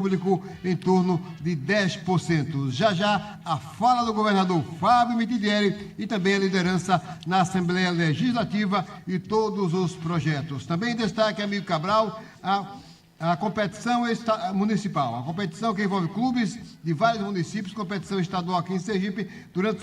público em torno de 10%. Já já, a fala do governador Fábio Mitidieri e também a liderança na Assembleia Legislativa e todos os projetos. Também destaque, amigo Cabral, a competição municipal, a competição que envolve clubes de vários municípios, competição estadual aqui em Sergipe, durante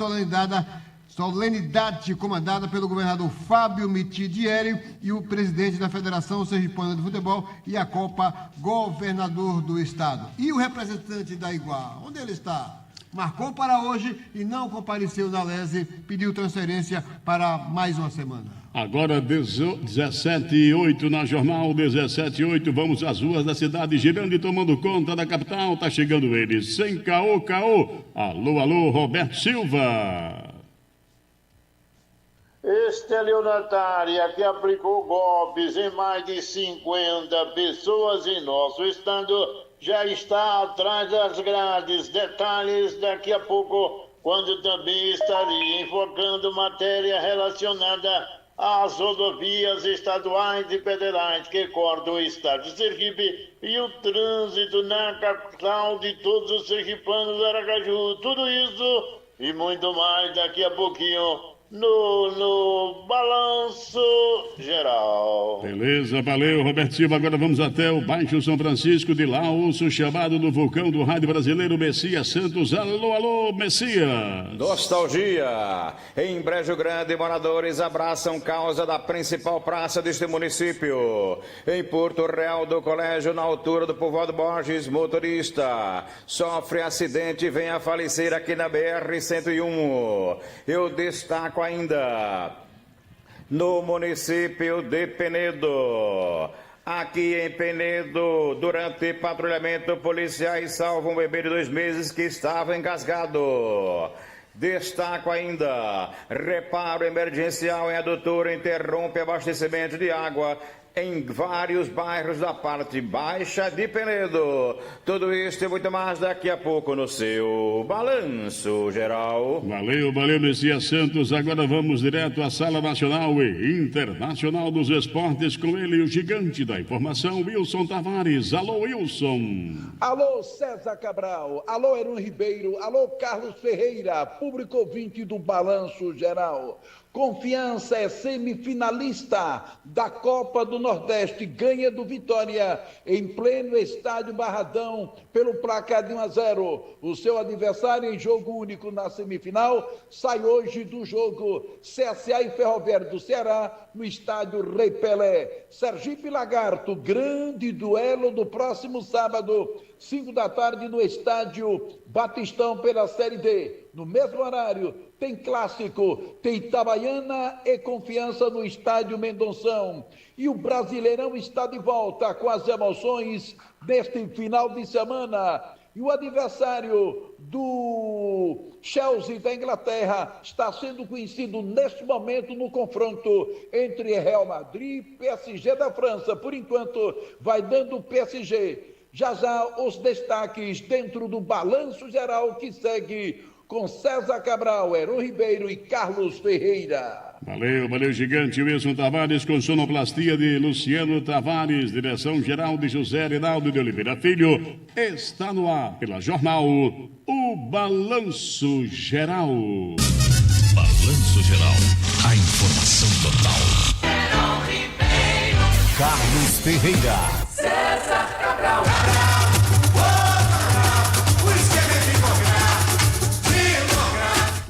solenidade comandada pelo governador Fábio Mitidieri e o presidente da Federação Sergipana de Futebol e a Copa Governador do Estado. E o representante da Iguá, onde ele está? Marcou para hoje e não compareceu na Lese, pediu transferência para mais uma semana. Agora 17h08 na Jornal 17h08, vamos às ruas da cidade, girando e tomando conta da capital. Tá chegando ele, sem caô. Alô, Roberto Silva. Estelionatária que aplicou golpes em mais de 50 pessoas em nosso estado já está atrás das grades. Detalhes daqui a pouco, quando também estaria enfocando matéria relacionada às rodovias estaduais e federais que cortam o estado de Sergipe e o trânsito na capital de todos os sergipanos, Aracaju. Tudo isso e muito mais daqui a pouquinho no Balanço Geral. Beleza, valeu, Roberto Silva. Agora vamos até o Baixo São Francisco de lá, ouço chamado do vulcão do rádio brasileiro, Messias Santos. Alô, Messias. Nostalgia. Em Brejo Grande, moradores abraçam causa da principal praça deste município. Em Porto Real do Colégio, na altura do Povoado Borges, motorista sofre acidente e vem a falecer aqui na BR-101. Eu destaco ainda no município de Penedo. Aqui em Penedo, durante patrulhamento, policiais salvam um bebê de 2 meses que estava engasgado. Destaco ainda, reparo emergencial em adutora interrompe abastecimento de água em vários bairros da parte baixa de Penedo. Tudo isso e muito mais daqui a pouco no seu Balanço Geral. Valeu, Messias Santos. Agora vamos direto à Sala Nacional e Internacional dos Esportes com ele, o gigante da informação, Wilson Tavares. Alô, Wilson. Alô, César Cabral. Alô, Heron Ribeiro. Alô, Carlos Ferreira, público ouvinte do Balanço Geral. Confiança é semifinalista da Copa do Nordeste, ganha do Vitória em pleno estádio Barradão pelo placar de 1-0. O seu adversário em jogo único na semifinal sai hoje do jogo CSA e Ferroviário do Ceará no estádio Rei Pelé. Sergipe Lagarto, grande duelo do próximo sábado, 5 da tarde no estádio Batistão pela Série D. No mesmo horário, tem clássico, tem Itabaiana e Confiança no estádio Mendonção. E o Brasileirão está de volta com as emoções deste final de semana. E o adversário do Chelsea da Inglaterra está sendo conhecido neste momento no confronto entre Real Madrid e PSG da França. Por enquanto, vai dando o PSG. Já os destaques dentro do Balanço Geral que segue com César Cabral, Heron Ribeiro e Carlos Ferreira. Valeu, gigante Wilson Tavares, com sonoplastia de Luciano Tavares, direção geral de José Reinaldo de Oliveira Filho. Está no ar pela Jornal, o Balanço Geral. Balanço Geral, a informação total. Heron Ribeiro, Carlos Ferreira, César Cabral.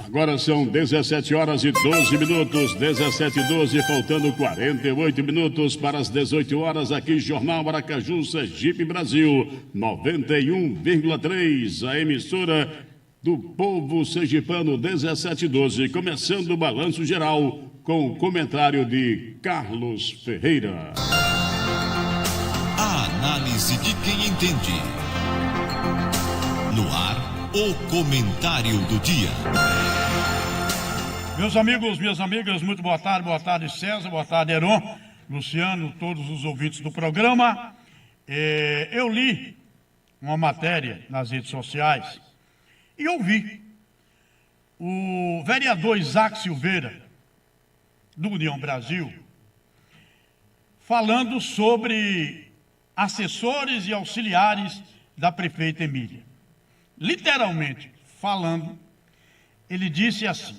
Agora são 17 horas e 12 minutos, 17h12, faltando 48 minutos para as 18 horas, aqui Jornal Aracaju, Sergipe, Brasil, 91,3, a emissora do povo sergipano, 17h12, começando o Balanço Geral, com o comentário de Carlos Ferreira. A análise de quem entende. No ar, o comentário do dia. Meus amigos, minhas amigas, muito boa tarde César, boa tarde Heron, Luciano, todos os ouvintes do programa. Eu li uma matéria nas redes sociais e ouvi o vereador Isaac Silveira, do União Brasil, falando sobre assessores e auxiliares da prefeita Emília. Literalmente falando, ele disse assim: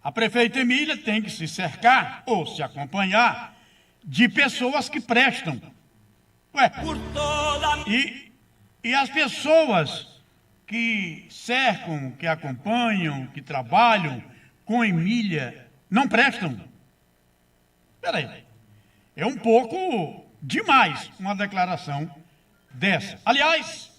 a prefeita Emília tem que se cercar ou se acompanhar de pessoas que prestam. Ué, e as pessoas que cercam, que acompanham, que trabalham com Emília não prestam? Espera aí, é um pouco demais uma declaração dessa. Aliás,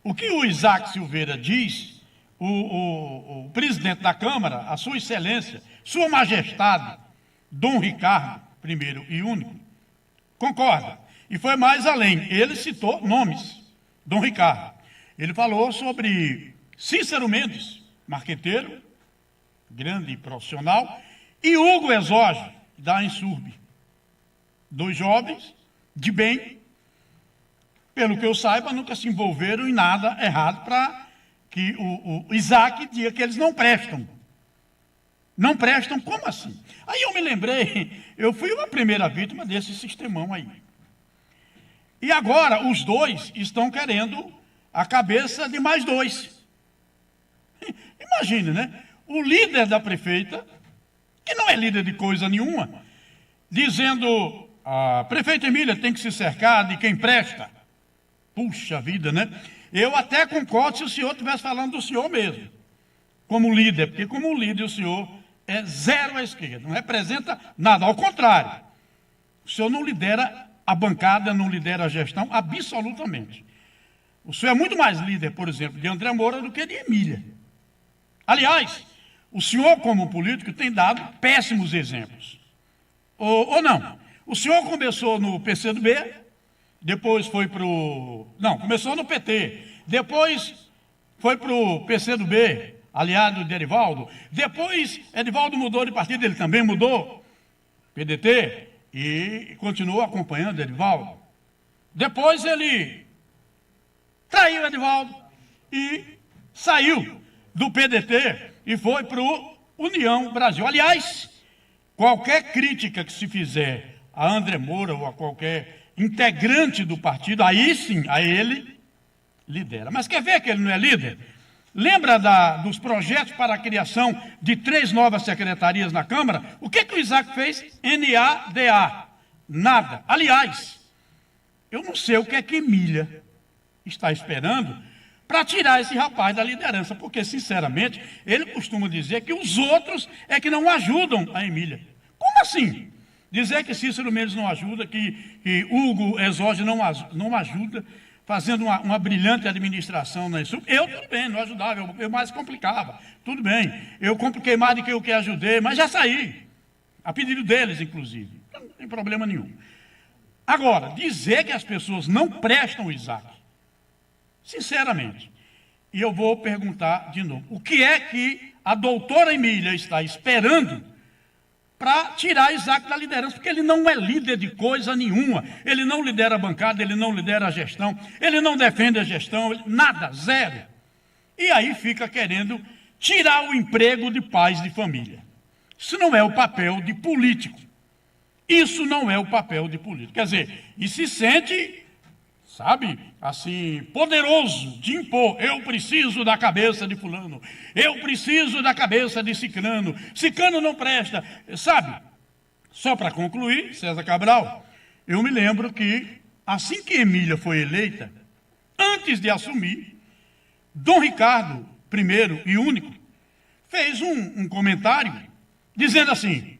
o que o Isaac Silveira diz, o presidente da Câmara, a sua excelência, sua majestade, Dom Ricardo, primeiro e único, concorda. E foi mais além, ele citou nomes, Dom Ricardo. Ele falou sobre Cícero Mendes, marqueteiro, grande profissional, e Hugo Exógio, da Insurb. 2 jovens de bem, pelo que eu saiba, nunca se envolveram em nada errado para que o Isaac diga que eles não prestam. Não prestam? Como assim? Aí eu me lembrei, eu fui uma primeira vítima desse sistemão aí. E agora os 2 estão querendo a cabeça de mais 2. Imagine, né? O líder da prefeita, que não é líder de coisa nenhuma, dizendo: a prefeita Emília tem que se cercar de quem presta. Puxa vida, né? Eu até concordo se o senhor estivesse falando do senhor mesmo, como líder, porque como líder o senhor é zero à esquerda, não representa nada, ao contrário. O senhor não lidera a bancada, não lidera a gestão, absolutamente. O senhor é muito mais líder, por exemplo, de André Moura do que de Emília. Aliás, o senhor, como político, tem dado péssimos exemplos. Ou não? O senhor começou no PCdoB, depois foi para o... Não, começou no PT, depois foi para o PCdoB, aliado de Edivaldo, depois Edivaldo mudou de partido, ele também mudou, PDT, e continuou acompanhando Edivaldo. Depois ele traiu Edivaldo e saiu do PDT e foi para o União Brasil. Aliás, qualquer crítica que se fizer a André Moura ou a qualquer integrante do partido, aí sim, a ele lidera. Mas quer ver que ele não é líder? Lembra dos projetos para a criação de 3 novas secretarias na Câmara? O que o Isaac fez? NADA. Nada. Aliás, eu não sei o que é que Emília está esperando para tirar esse rapaz da liderança, porque, sinceramente, ele costuma dizer que os outros é que não ajudam a Emília. Como assim? Dizer que Cícero Mendes não ajuda, que Hugo Exógio não ajuda, fazendo uma brilhante administração na Insurb. Eu, tudo bem, não ajudava, eu mais complicava. Tudo bem, eu compliquei mais do que eu que ajudei, mas já saí. A pedido deles, inclusive. Não tem problema nenhum. Agora, dizer que as pessoas não prestam o Isaac, sinceramente, e eu vou perguntar de novo, o que é que a doutora Emília está esperando para tirar Isaac da liderança? Porque ele não é líder de coisa nenhuma, ele não lidera a bancada, ele não lidera a gestão, ele não defende a gestão, nada, zero. E aí fica querendo tirar o emprego de pais de família. Isso não é o papel de político. Isso não é o papel de político. Quer dizer, e se sente, sabe, assim, poderoso de impor: eu preciso da cabeça de fulano, eu preciso da cabeça de ciclano, ciclano não presta, sabe? Só para concluir, César Cabral, eu me lembro que, assim que Emília foi eleita, antes de assumir, Dom Ricardo, primeiro e único, fez um comentário dizendo assim: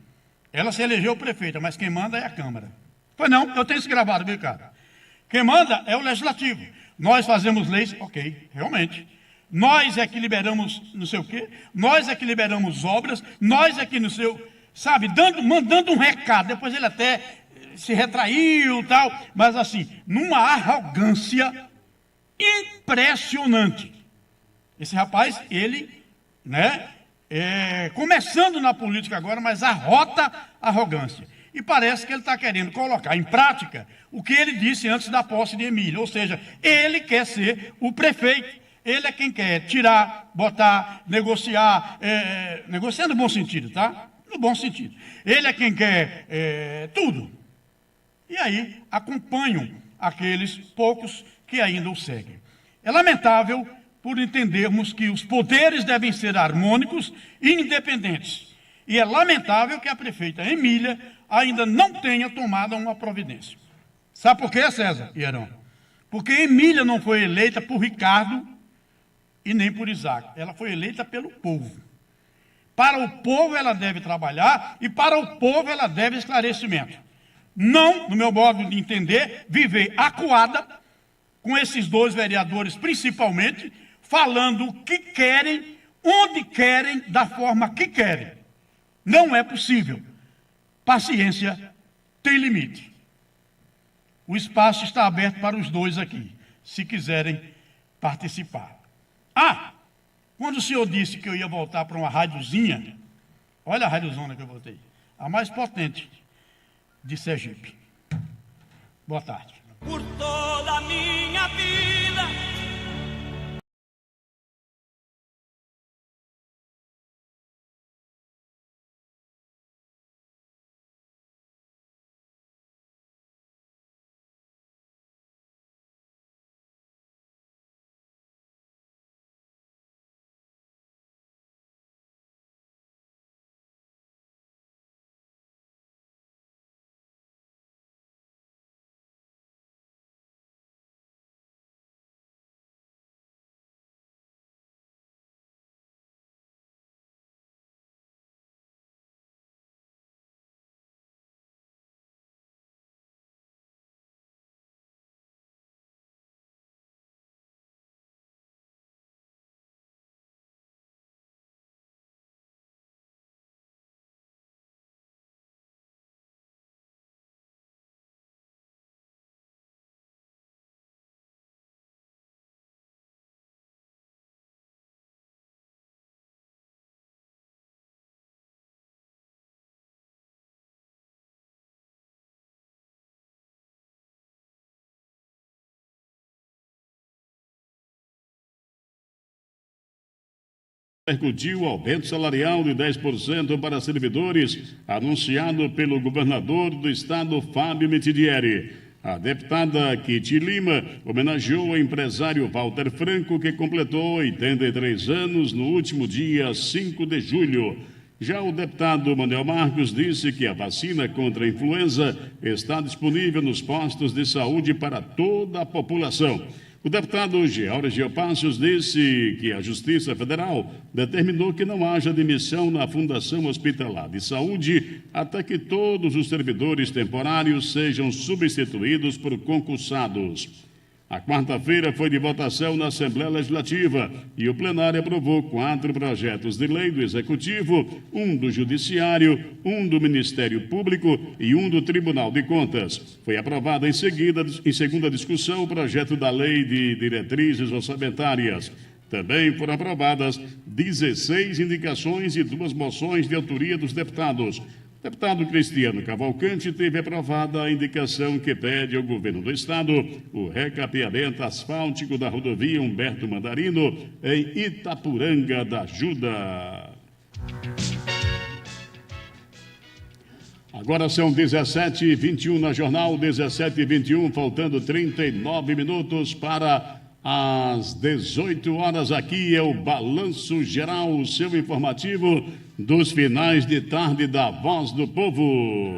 ela se elegeu prefeita, mas quem manda é a Câmara. Pois não, eu tenho isso gravado, viu, cara? Quem manda é o Legislativo. Nós fazemos leis, ok, realmente. Nós é que liberamos não sei o quê, nós é que liberamos obras, nós é que não sei o... Sabe, mandando um recado. Depois ele até se retraiu e tal, mas assim, numa arrogância impressionante. Esse rapaz, ele, né, começando na política agora, mas arrota arrogância. E parece que ele está querendo colocar em prática o que ele disse antes da posse de Emília. Ou seja, ele quer ser o prefeito. Ele é quem quer tirar, botar, negociar. Negociar no bom sentido, tá? No bom sentido. Ele é quem quer tudo. E aí acompanham aqueles poucos que ainda o seguem. É lamentável por entendermos que os poderes devem ser harmônicos e independentes. E é lamentável que a prefeita Emília ainda não tenha tomado uma providência. Sabe por quê, César e Heron? Porque Emília não foi eleita por Ricardo e nem por Isaac. Ela foi eleita pelo povo. Para o povo ela deve trabalhar e para o povo ela deve esclarecimento. Não, no meu modo de entender, viver acuada com esses dois vereadores, principalmente, falando o que querem, onde querem, da forma que querem. Não é possível. Paciência tem limite. O espaço está aberto para os dois aqui, se quiserem participar. Quando o senhor disse que eu ia voltar para uma rádiozinha, olha a rádiozona que eu voltei, a mais potente de Sergipe. Boa tarde. Por toda a minha vida. Repercutiu o aumento salarial de 10% para servidores, anunciado pelo governador do estado, Fábio Mitidieri. A deputada Kitty Lima homenageou o empresário Walter Franco, que completou 83 anos no último dia 5 de julho. Já o deputado Manuel Marcos disse que a vacina contra a influenza está disponível nos postos de saúde para toda a população. O deputado Georgio Passos disse que a Justiça Federal determinou que não haja demissão na Fundação Hospitalar de Saúde até que todos os servidores temporários sejam substituídos por concursados. A quarta-feira foi de votação na Assembleia Legislativa e o plenário aprovou 4 projetos de lei do Executivo, um do Judiciário, um do Ministério Público e um do Tribunal de Contas. Foi aprovado em segunda discussão, o projeto da Lei de Diretrizes Orçamentárias. Também foram aprovadas 16 indicações e 2 moções de autoria dos deputados. O deputado Cristiano Cavalcante teve aprovada a indicação que pede ao governo do estado o recapeamento asfáltico da rodovia Humberto Mandarino, em Itapuranga da Ajuda. Agora são 17h21 na Jornal, 17h21, faltando 39 minutos para às 18 horas. Aqui é o Balanço Geral, o seu informativo dos finais de tarde da Voz do Povo.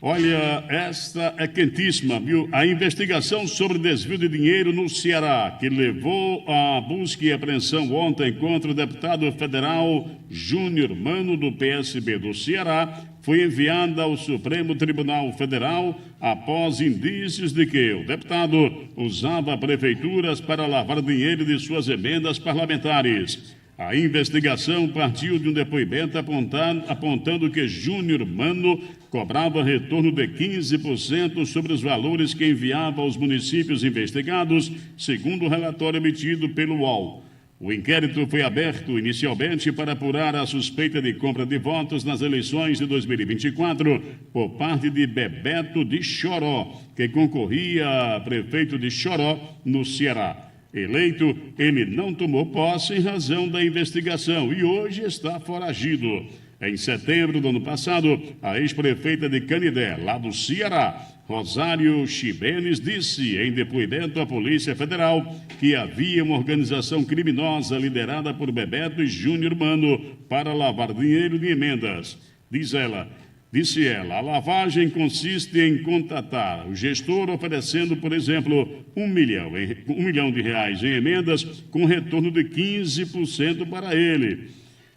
Olha, esta é quentíssima, viu? A investigação sobre desvio de dinheiro no Ceará, que levou à busca e apreensão ontem contra o deputado federal Júnior Mano, do PSB do Ceará, foi enviada ao Supremo Tribunal Federal após indícios de que o deputado usava prefeituras para lavar dinheiro de suas emendas parlamentares. A investigação partiu de um depoimento apontando que Júnior Mano cobrava retorno de 15% sobre os valores que enviava aos municípios investigados, segundo o relatório emitido pelo UOL. O inquérito foi aberto inicialmente para apurar a suspeita de compra de votos nas eleições de 2024 por parte de Bebeto de Choró, que concorria a prefeito de Choró, no Ceará. Eleito, ele não tomou posse em razão da investigação e hoje está foragido. Em setembro do ano passado, a ex-prefeita de Canidé, lá do Ceará, Rosário Ximenes, disse em depoimento à Polícia Federal que havia uma organização criminosa liderada por Bebeto e Júnior Mano para lavar dinheiro de emendas. Disse ela, a lavagem consiste em contatar o gestor oferecendo, por exemplo, R$ 1 milhão de reais em emendas com retorno de 15% para ele.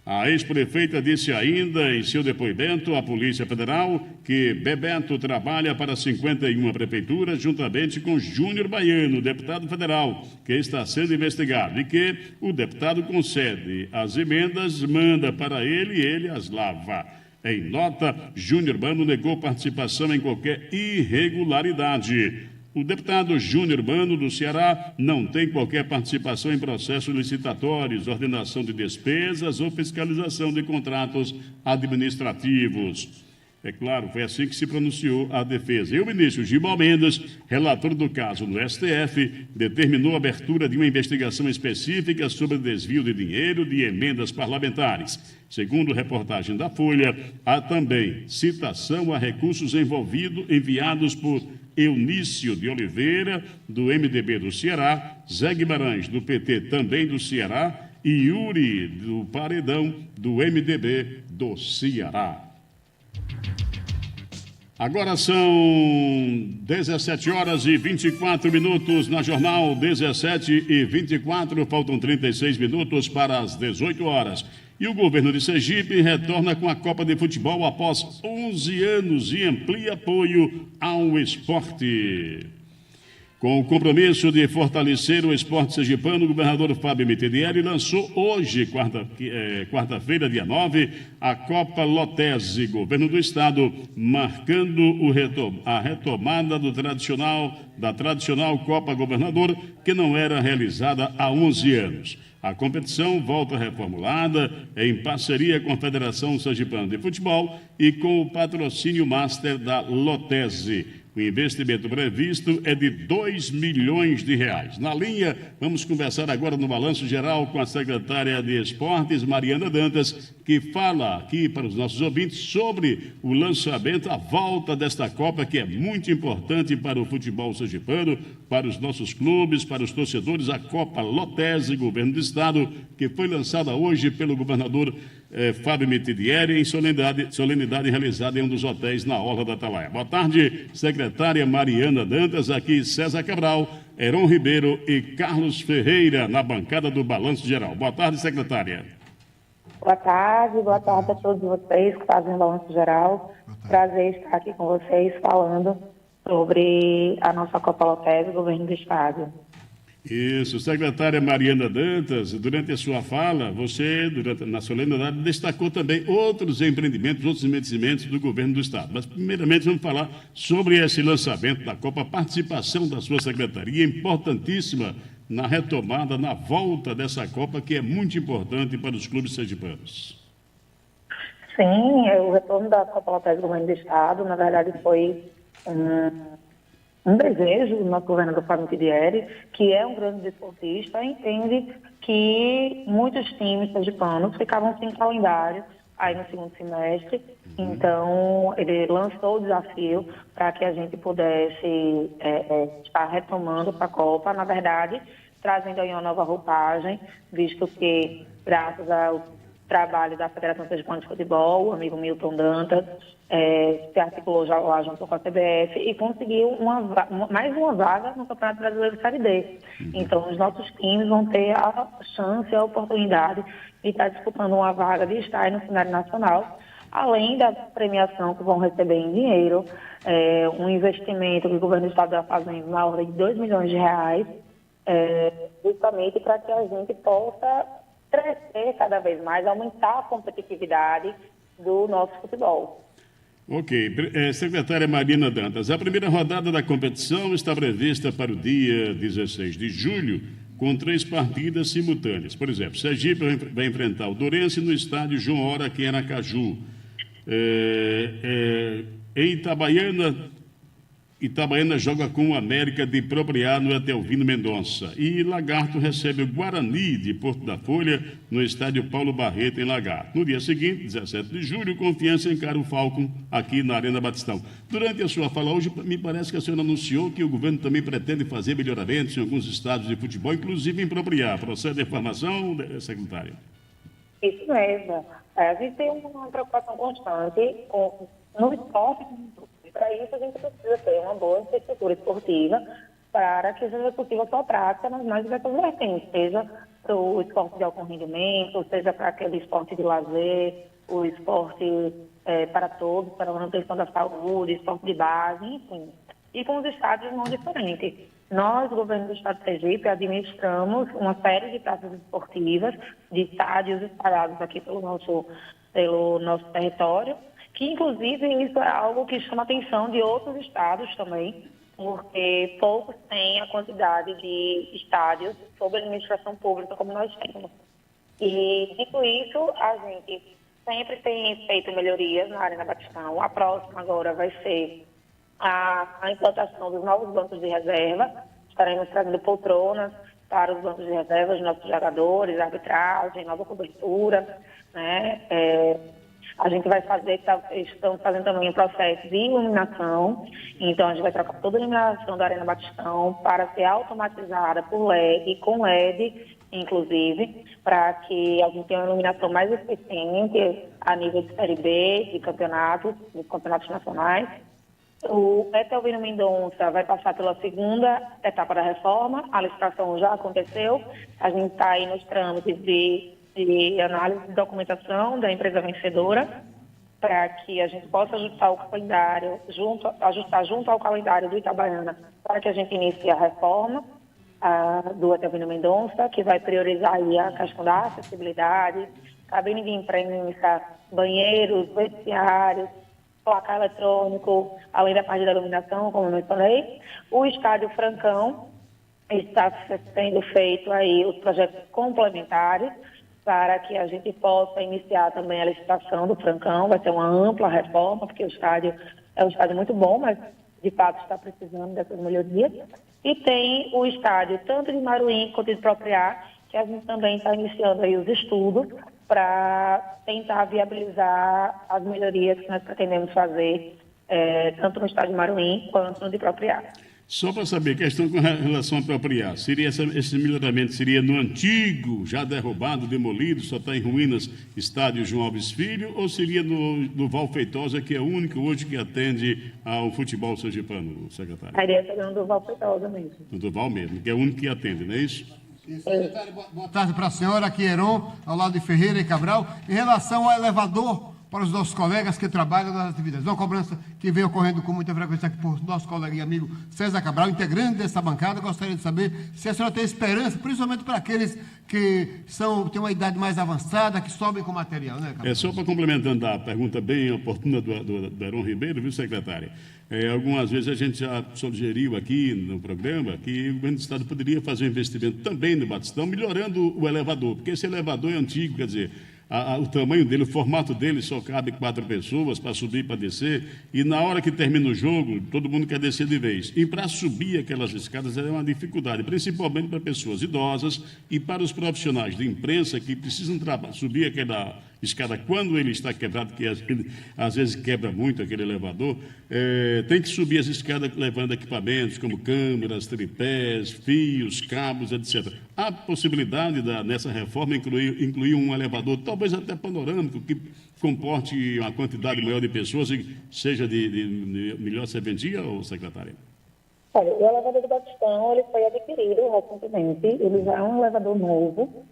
A ex-prefeita disse ainda em seu depoimento à Polícia Federal que Bebeto trabalha para 51 prefeituras juntamente com Júnior Baiano, deputado federal, que está sendo investigado, e que o deputado concede as emendas, manda para ele e ele as lava. Em nota, Júnior Bano negou participação em qualquer irregularidade. O deputado Júnior Bano, do Ceará, não tem qualquer participação em processos licitatórios, ordenação de despesas ou fiscalização de contratos administrativos. É claro, foi assim que se pronunciou a defesa. E o ministro Gilmar Mendes, relator do caso no STF, determinou a abertura de uma investigação específica sobre desvio de dinheiro de emendas parlamentares. Segundo reportagem da Folha, há também citação a recursos enviados por Eunício de Oliveira, do MDB do Ceará, Zé Guimarães, do PT também do Ceará, e Yuri, do Paredão, do MDB do Ceará. Agora são 17 horas e 24 minutos na Jornal, 17 e 24, faltam 36 minutos para as 18 horas. E o governo de Sergipe retorna com a Copa de Futebol após 11 anos e amplia apoio ao esporte. Com o compromisso de fortalecer o esporte sergipano, o governador Fábio Mitidieri lançou hoje, quarta-feira, dia 9, a Copa Lotese, governo do estado, marcando a retomada da tradicional Copa Governador, que não era realizada há 11 anos. A competição volta reformulada em parceria com a Federação Sergipana de Futebol e com o patrocínio master da Lotese. O investimento previsto é de R$2 milhões. Na linha, vamos conversar agora no Balanço Geral com a secretária de Esportes, Mariana Dantas, que fala aqui para os nossos ouvintes sobre o lançamento, a volta desta Copa, que é muito importante para o futebol sergipano, para os nossos clubes, para os torcedores, a Copa Lotese, governo do estado, que foi lançada hoje pelo governador Fábio Mitidieri, em solenidade realizada em um dos hotéis na Orla da Atalaia. Boa tarde, secretária Mariana Dantas, aqui César Cabral, Heron Ribeiro e Carlos Ferreira, na bancada do Balanço Geral. Boa tarde, secretária. Boa tarde a todos vocês que fazem o Balanço Geral. Prazer estar aqui com vocês falando sobre a nossa Copa Lotese, governo do estado. Isso, secretária Mariana Dantas, durante a sua fala, você, na solenidade, destacou também outros empreendimentos, outros investimentos do governo do estado. Mas, primeiramente, vamos falar sobre esse lançamento da Copa, a participação da sua secretaria, importantíssima na retomada, na volta dessa Copa, que é muito importante para os clubes sergipanos. Sim, o retorno da Copa Lotese do governo do estado, na verdade, foi um desejo do nosso governador Fábio Mitidieri, que é um grande desportista, entende que muitos times sergipanos ficavam sem calendário aí no segundo semestre. Então, ele lançou o desafio para que a gente pudesse estar retomando para a Copa, na verdade, trazendo aí uma nova roupagem, visto que, graças ao trabalho da Federação Sergipana de Futebol, o amigo Milton Dantas, se articulou já lá junto com a CBF e conseguiu mais uma vaga no Campeonato Brasileiro Série D. Então, os nossos times vão ter a chance, a oportunidade de estar disputando uma vaga de estar no cenário nacional, além da premiação que vão receber em dinheiro, um investimento que o governo do estado está fazendo na ordem de R$2 milhões, justamente para que a gente possa crescer cada vez mais, aumentar a competitividade do nosso futebol. Ok. Secretária Mariana Dantas, a primeira rodada da competição está prevista para o dia 16 de julho, com 3 partidas simultâneas. Por exemplo, Sergipe vai enfrentar o Dourense no estádio João Hora, aqui em Aracaju. Em Itabaiana, Itabaiana joga com o América de Propriá no Etelvino Mendonça. E Lagarto recebe o Guarani de Porto da Folha no estádio Paulo Barreto, em Lagarto. No dia seguinte, 17 de julho, Confiança encara o Falcon aqui na Arena Batistão. Durante a sua fala hoje, me parece que a senhora anunciou que o governo também pretende fazer melhoramentos em alguns estádios de futebol, inclusive em Propriá. Procede a informação, secretário? Isso mesmo. A gente tem uma preocupação constante no esporte. Para isso, a gente precisa ter uma boa infraestrutura esportiva para que seja possível a sua prática nas mais diversas vertentes, seja para o esporte de alto rendimento, seja para aquele esporte de lazer, o esporte para todos, para a manutenção da saúde, esporte de base, enfim. E com os estádios não diferentes. Nós, governo do Estado de Sergipe, administramos uma série de praças esportivas, de estádios espalhados aqui pelo nosso território, que inclusive isso é algo que chama a atenção de outros estados também, porque poucos têm a quantidade de estádios sob administração pública como nós temos. E, dito isso, a gente sempre tem feito melhorias na Arena Batistão. A próxima agora vai ser a implantação dos novos bancos de reserva. Estaremos trazendo poltronas para os bancos de reserva, os nossos jogadores, arbitragem, nova cobertura, né? A gente vai fazer, estamos fazendo também um processo de iluminação, então a gente vai trocar toda a iluminação da Arena Batistão para ser automatizada por LED, com LED, inclusive, para que a gente tenha uma iluminação mais eficiente a nível de Série B, de campeonatos nacionais. O Etelvino Mendonça vai passar pela segunda etapa da reforma, a licitação já aconteceu, a gente está aí nos trâmites de análise de documentação da empresa vencedora, para que a gente possa ajustar o calendário, ajustar junto ao calendário do Itabaiana, para que a gente inicie a reforma do Etelvino Mendonça, que vai priorizar aí a questão da acessibilidade, cabine de imprensa, banheiros, vestiários, placar eletrônico, além da parte da iluminação, como eu mencionei. O estádio Francão está sendo feito aí os projetos complementares, para que a gente possa iniciar também a licitação do Francão. Vai ser uma ampla reforma, porque o estádio é um estádio muito bom, mas de fato está precisando dessas melhorias. E tem o estádio tanto de Maruim quanto de Propriá, que a gente também está iniciando aí os estudos para tentar viabilizar as melhorias que nós pretendemos fazer, tanto no estádio de Maruim quanto no de Propriá. Só para saber, questão com relação a Propriá, seria esse melhoramento seria no antigo, já derrubado, demolido, só está em ruínas, estádio João Alves Filho, ou seria no Val Feitosa, que é o único hoje que atende ao futebol sergipano, secretário? A ideia seria no Duval Feitosa mesmo. No Duval mesmo, que é o único que atende, não é isso? Secretário, boa tarde para a senhora, aqui Heron, ao lado de Ferreira e Cabral. Em relação ao elevador, para os nossos colegas que trabalham nas atividades. Uma cobrança que vem ocorrendo com muita frequência aqui por nosso colega e amigo César Cabral, integrante dessa bancada. Gostaria de saber se a senhora tem esperança, principalmente para aqueles que têm uma idade mais avançada, que sobem com material, né, Cabral? Só para complementando a pergunta bem oportuna do Heron Ribeiro, viu, secretária? Algumas vezes a gente já sugeriu aqui no programa que o governo do estado poderia fazer um investimento também no Batistão, melhorando o elevador, porque esse elevador é antigo, quer dizer, o tamanho dele, o formato dele só cabe 4 pessoas para subir e para descer, e na hora que termina o jogo, todo mundo quer descer de vez. E para subir aquelas escadas é uma dificuldade, principalmente para pessoas idosas e para os profissionais de imprensa que precisam subir aquela escada quando ele está quebrado, que às vezes quebra muito aquele elevador, tem que subir as escadas levando equipamentos como câmeras, tripés, fios, cabos, etc. Há possibilidade nessa reforma incluir um elevador, talvez até panorâmico, que comporte uma quantidade maior de pessoas e seja de melhor serventia, ou secretária? Olha, o elevador do Batistão ele foi adquirido recentemente, ele já é um elevador novo,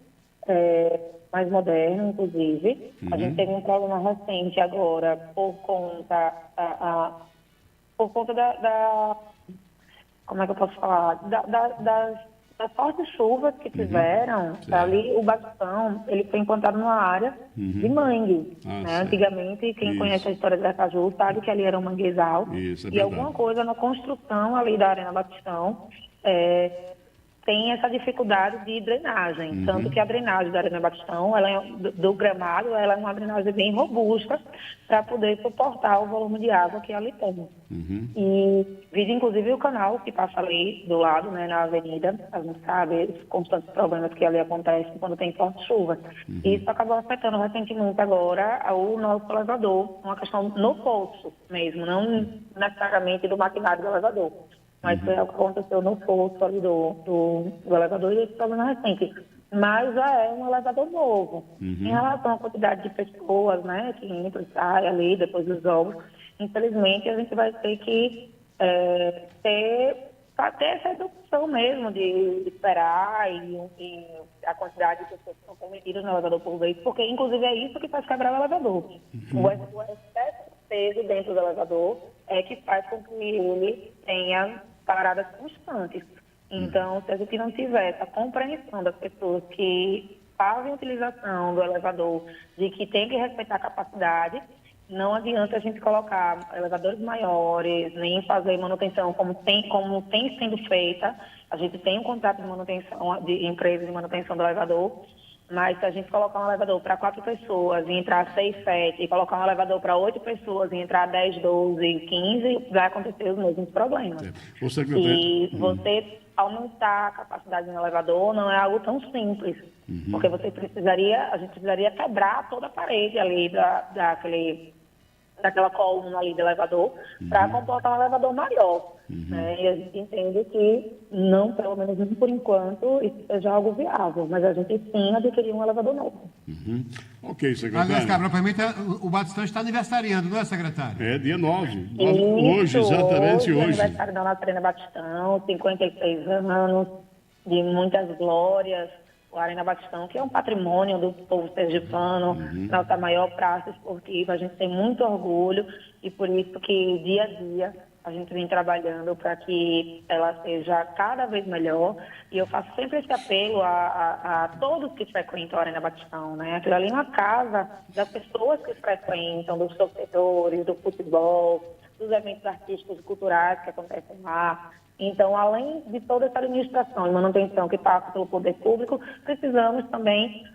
mais moderno, inclusive. A gente teve um problema recente agora por conta da como é que eu posso falar? Das fortes chuvas que tiveram, ali o Batistão, ele foi implantado numa área de mangue. Né? Antigamente, quem conhece a história de Aracaju sabe que ali era um manguezal. E alguma coisa na construção ali da Arena Batistão tem essa dificuldade de drenagem. Tanto que a drenagem da Arena Batistão, do gramado, ela é uma drenagem bem robusta para poder suportar o volume de água que ali tem. E vide inclusive o canal que passa ali do lado, né, na avenida, a gente sabe os constantes problemas que ali acontecem quando tem forte chuva. E isso acabou afetando recentemente agora o nosso elevador, uma questão no poço mesmo, não necessariamente do maquinário do elevador. Mas foi o que aconteceu no poço ali do elevador e esse problema recente. Mas já é um elevador novo. Em relação à quantidade de pessoas, né, que entra e sai ali depois dos jogos, infelizmente a gente vai ter que ter essa educação mesmo de esperar e a quantidade de pessoas que são permitidas no elevador por vez, porque inclusive é isso que faz quebrar o elevador. O excesso de peso dentro do elevador é que faz com que ele tenha paradas constantes. Então, se a gente não tiver essa compreensão das pessoas que fazem utilização do elevador, de que tem que respeitar a capacidade, não adianta a gente colocar elevadores maiores, nem fazer manutenção como tem sendo feita. A gente tem um contrato de manutenção, de empresa de manutenção do elevador, mas se a gente colocar um elevador para 4 pessoas e entrar 6, 7, e colocar um elevador para 8 pessoas e entrar 10, 12, 15, vai acontecer os mesmos problemas. E você aumentar a capacidade do elevador não é algo tão simples, porque a gente precisaria quebrar toda a parede ali daquela coluna ali do elevador para comportar um elevador maior. Né? E a gente entende que não, pelo menos não por enquanto, isso seja algo viável, mas a gente sim adquirir um elevador novo. Ok, secretário. Aliás, Cabral, permita, o Batistão está aniversariando, não é, secretário? É dia 9. Isso, Exatamente hoje. Aniversário da nossa Arena Batistão, 56 anos, de muitas glórias. O Arena Batistão, que é um patrimônio do povo sergipano, nossa maior praça esportiva. A gente tem muito orgulho e por isso que dia a dia a gente vem trabalhando para que ela seja cada vez melhor. E eu faço sempre esse apelo a todos que frequentam a Arena Batistão, né? Aquilo ali é uma casa das pessoas que frequentam, dos torcedores, do futebol, dos eventos artísticos e culturais que acontecem lá. Então, além de toda essa administração e manutenção que passa pelo poder público, precisamos também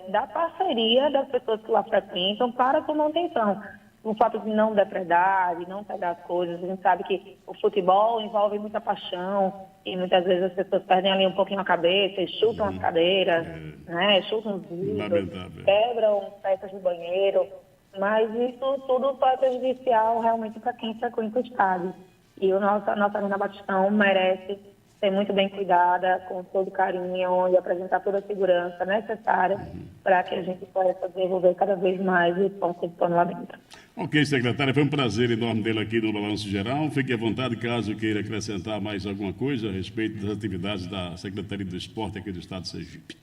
da parceria das pessoas que lá frequentam para a sua manutenção. O fato de não depredar, de não pegar as coisas, a gente sabe que o futebol envolve muita paixão e muitas vezes as pessoas perdem ali um pouquinho a cabeça e chutam as cadeiras, né, chutam os vidros, quebram peças de banheiro, mas isso tudo é prejudicial realmente para quem frequenta o estádio. E a nossa Arena Batistão merece ser muito bem cuidada, com todo carinho e apresentar toda a segurança necessária para que a gente possa desenvolver cada vez mais o esporte lá dentro. Ok, secretária, foi um prazer enorme dele aqui no Balanço Geral. Fique à vontade caso queira acrescentar mais alguma coisa a respeito das atividades da Secretaria do Esporte aqui do Estado de Sergipe.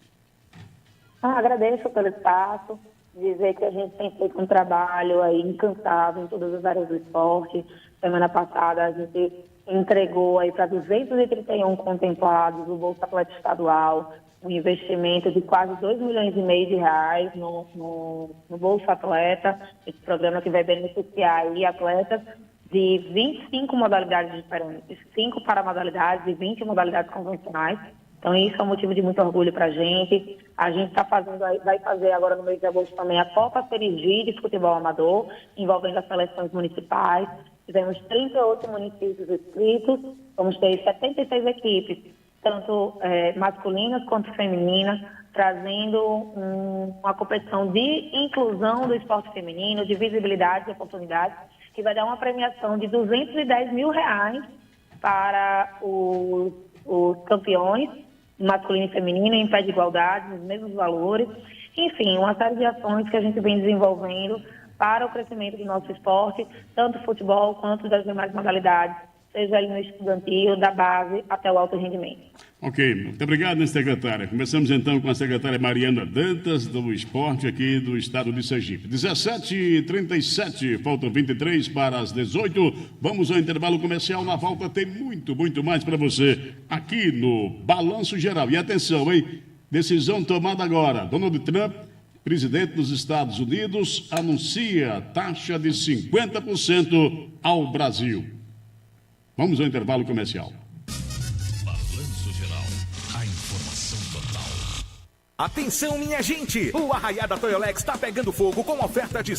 Agradeço pelo espaço, dizer que a gente tem feito um trabalho aí incansável em todas as áreas do esporte. Semana passada a gente entregou aí para 231 contemplados o Bolsa Atleta Estadual, um investimento de quase 2,5 milhões de reais no Bolsa Atleta, esse programa que vai beneficiar aí atletas de 25 modalidades diferentes, 5 paramodalidades e 20 modalidades convencionais. Então isso é um motivo de muito orgulho para a gente. A gente vai fazer agora no mês de agosto também a Copa Serigi de futebol amador, envolvendo as seleções municipais. Tivemos 38 municípios inscritos, vamos ter 76 equipes, tanto masculinas quanto femininas, trazendo uma competição de inclusão do esporte feminino, de visibilidade e oportunidades, que vai dar uma premiação de R$210 mil para os campeões, masculino e feminino, em pé de igualdade, nos mesmos valores. Enfim, uma série de ações que a gente vem desenvolvendo para o crescimento do nosso esporte, tanto futebol quanto das demais modalidades, seja ali no estudantil, da base até o alto rendimento. Ok, muito obrigado, secretária. Começamos então com a secretária Mariana Dantas, do Esporte aqui do Estado de Sergipe. 17h37, faltam 23 para as 18. Vamos ao intervalo comercial. Na volta tem muito mais para você aqui no Balanço Geral. E atenção, hein? Decisão tomada agora. Donald Trump, presidente dos Estados Unidos, anuncia taxa de 50% ao Brasil. Vamos ao intervalo comercial. Balanço Geral. Atenção, minha gente! O Arraiá da Toyolex está pegando fogo com oferta de